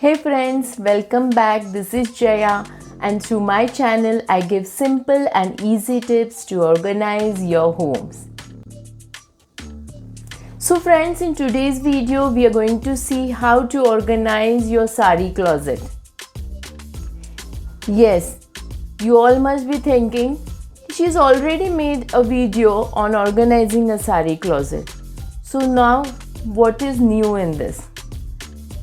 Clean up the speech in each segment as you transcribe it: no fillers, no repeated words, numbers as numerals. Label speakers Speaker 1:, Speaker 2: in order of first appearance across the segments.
Speaker 1: Hey friends, welcome back. This is Jaya, and through my channel I give simple and easy tips to organize your homes. So friends, in today's video we are going to see how to organize your sari closet. Yes, you all must be thinking she's already made a video on organizing a sari closet. So now what is new in this?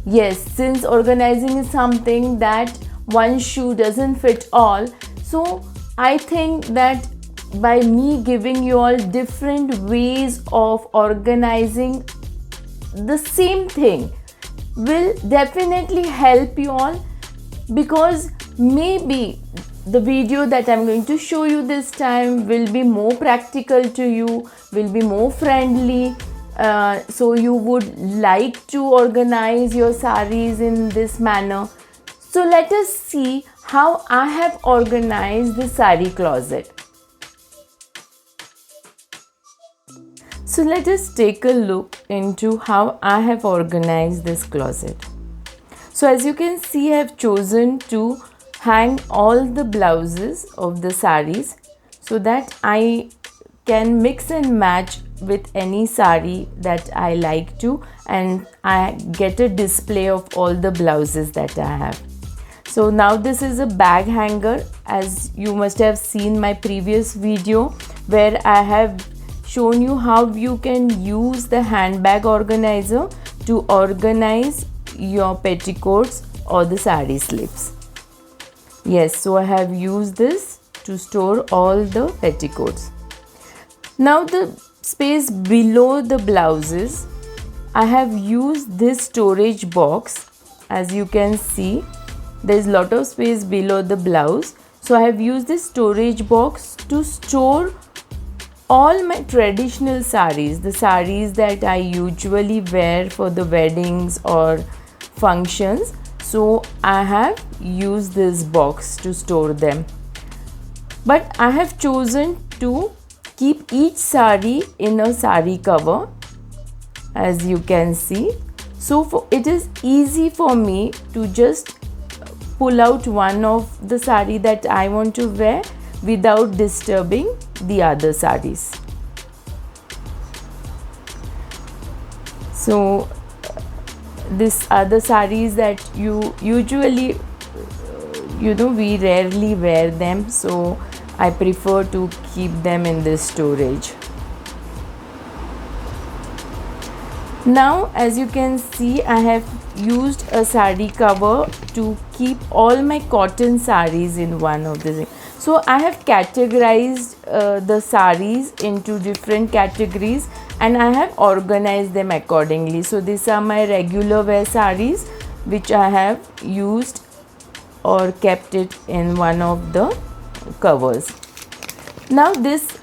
Speaker 1: Yes, since organizing is something that one shoe doesn't fit all, so I think that by me giving you all different ways of organizing the same thing will definitely help you all, because maybe the video that I'm going to show you this time will be more practical to you, will be more friendly. So you would like to organize your saris in this manner. So let us see how I have organized the sari closet. So let us take a look into how I have organized this closet. So as you can see, I have chosen to hang all the blouses of the saris so that I can mix and match with any sari that I like to, and I get a display of all the blouses that I have. So now this is a bag hanger, as you must have seen my previous video where I have shown you how you can use the handbag organizer to organize your petticoats or the sari slips. Yes, so I have used this to store all the petticoats. Now the space below the blouses, I have used this storage box. As you can see, there is a lot of space below the blouse. So I have used this storage box to store all my traditional saris, the saris that I usually wear for the weddings or functions. So I have used this box to store them. But I have chosen to keep each sari in a sari cover, as you can see. So it is easy for me to just pull out one of the sari that I want to wear without disturbing the other saris. So this other saris that you usually we rarely wear them, so I prefer to keep them in this storage. Now as you can see, I have used a sari cover to keep all my cotton saris in one of the things. So I have categorized the saris into different categories and I have organized them accordingly. So these are my regular wear saris which I have used or kept it in one of the covers. Now this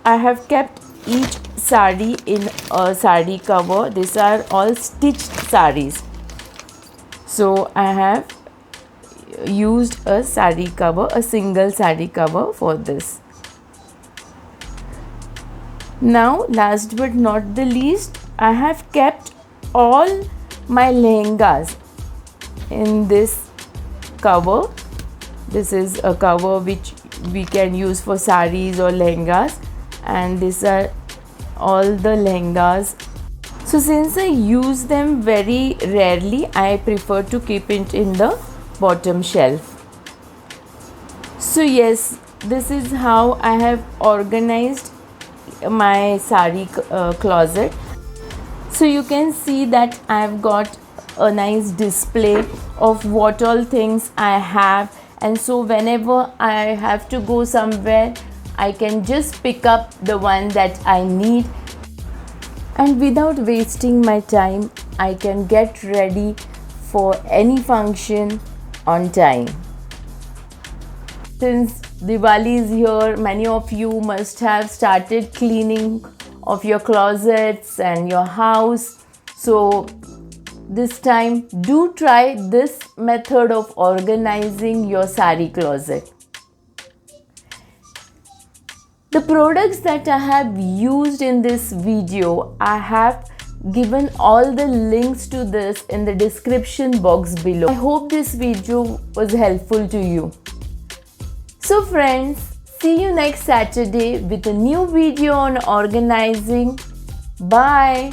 Speaker 1: I have kept each sari in a sari cover. These are all stitched saris. So I have used a sari cover, a single sari cover for this. Now last but not the least, I have kept all my lehengas in this cover. This is a cover which we can use for saris or lehengas, and these are all the lehengas. So since I use them very rarely, I prefer to keep it in the bottom shelf. So yes, this is how I have organized my sari closet. So you can see that I have got a nice display of what all things I have, and so whenever I have to go somewhere, I can just pick up the one that I need, and without wasting my time, I can get ready for any function on time. Since Diwali is here, many of you must have started cleaning of your closets and your house. So this time do try this method of organizing your sari closet. The products that I have used in this video, I have given all the links to this in the description box below. I hope this video was helpful to you. So friends, see you next Saturday with a new video on organizing. Bye.